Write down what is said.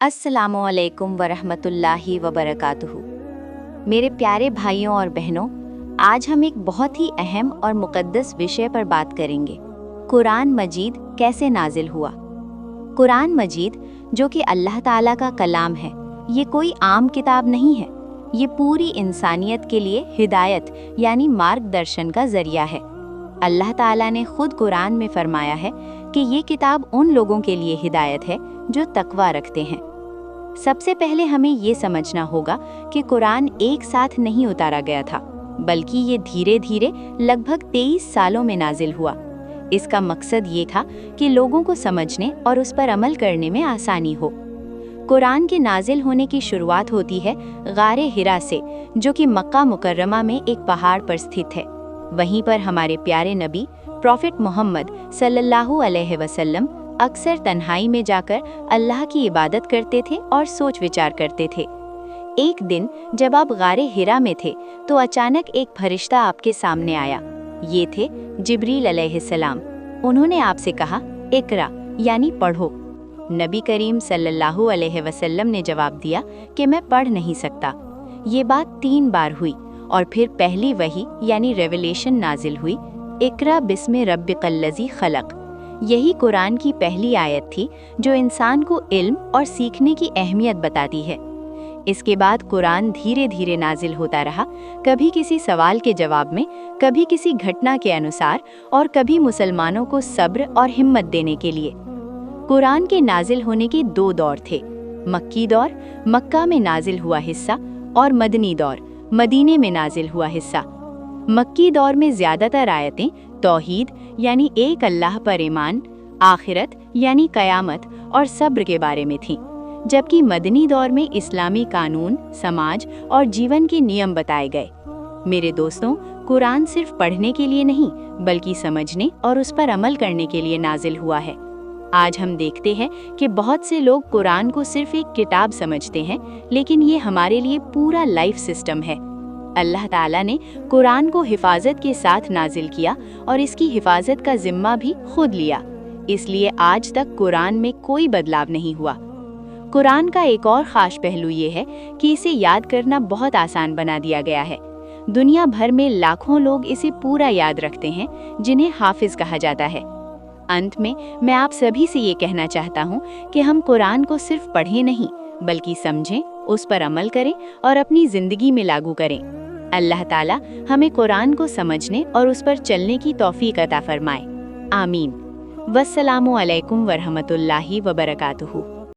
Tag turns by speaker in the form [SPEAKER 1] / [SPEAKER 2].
[SPEAKER 1] अस्सलामुअलैकुम वरहमतुल्लाहि वबरकातुहू। मेरे प्यारे भाइयों और बहनों, आज हम एक बहुत ही अहम और मुक़द्दस विषय पर बात करेंगे। कुरान मजीद कैसे नाजिल हुआ। कुरान मजीद, जो कि अल्लाह ताला का कलाम है, ये कोई आम किताब नहीं है। ये पूरी इंसानियत के लिए हिदायत यानी मार्गदर्शन का ज़रिया है। अल्लाह ताला ने खुद कुरान में फरमाया है कि ये किताब उन लोगों के लिए हिदायत है जो तकवा रखते हैं। सबसे पहले हमें ये समझना होगा कि कुरान एक साथ नहीं उतारा गया था, बल्कि ये धीरे धीरे लगभग 23 सालों में नाजिल हुआ। इसका मकसद ये था कि लोगों को समझने और उस पर अमल करने में आसानी हो। कुरान के नाजिल होने की शुरुआत होती है गारे हिरा से, जो कि मक्का मुकर्रमा में एक पहाड़ पर स्थित है। वहीं पर हमारे प्यारे नबी प्रॉफिट मोहम्मद सल्लल्लाहु अलैहि वसल्लम अक्सर तन्हाई में जाकर अल्लाह की इबादत करते थे और सोच विचार करते थे। एक दिन जब आप गारे हिरा में थे तो अचानक एक फरिश्ता आपके सामने आया। ये थे जिब्रील अलैहिस्सलाम। उन्होंने आपसे कहा, इकरा यानी पढ़ो। नबी करीम सल्लल्लाहु अलैहि वसल्लम ने जवाब दिया कि मैं पढ़ नहीं सकता। ये बात 3 बार हुई और फिर पहली वही यानी रेवलेशन नाजिल हुई, इकरा बिस्मि रब्बिकल्लज़ी खलक। यही कुरान की पहली आयत थी जो इंसान को इल्म और सीखने की अहमियत बताती है। इसके बाद कुरान धीरे धीरे नाजिल होता रहा, कभी किसी सवाल के जवाब में, कभी किसी घटना के अनुसार और कभी मुसलमानों को सब्र और हिम्मत देने के लिए। कुरान के नाजिल होने के 2 दौर थे, मक्की दौर, मक्का में नाजिल हुआ हिस्सा, और मदनी दौर, मदीने में नाजिल हुआ हिस्सा। मक्की दौर में ज़्यादातर आयतें तौहीद यानी एक अल्लाह पर ईमान, आखिरत यानी क़यामत और सब्र के बारे में थीं, जबकि मदनी दौर में इस्लामी कानून, समाज और जीवन के नियम बताए गए। मेरे दोस्तों, कुरान सिर्फ पढ़ने के लिए नहीं बल्कि समझने और उस पर अमल करने के लिए नाजिल हुआ है। आज हम देखते हैं कि बहुत से लोग कुरान को सिर्फ एक किताब समझते हैं, लेकिन ये हमारे लिए पूरा लाइफ सिस्टम है। अल्लाह ताला ने कुरान को हिफाजत के साथ नाजिल किया और इसकी हिफाजत का जिम्मा भी खुद लिया, इसलिए आज तक कुरान में कोई बदलाव नहीं हुआ। कुरान का एक और ख़ास पहलू ये है कि इसे याद करना बहुत आसान बना दिया गया है। दुनिया भर में लाखों लोग इसे पूरा याद रखते हैं, जिन्हें हाफिज कहा जाता है। अंत में मैं आप सभी से ये कहना चाहता हूँ कि हम कुरान को सिर्फ पढ़ें नहीं बल्कि समझें, उस पर अमल करें और अपनी ज़िंदगी में लागू करें। अल्लाह ताला हमें कुरान को समझने और उस पर चलने की तौफीक अता फरमाए। आमीन। वस्सलामु अलैकुम वरहमतुल्लाहि वबरकातुहू।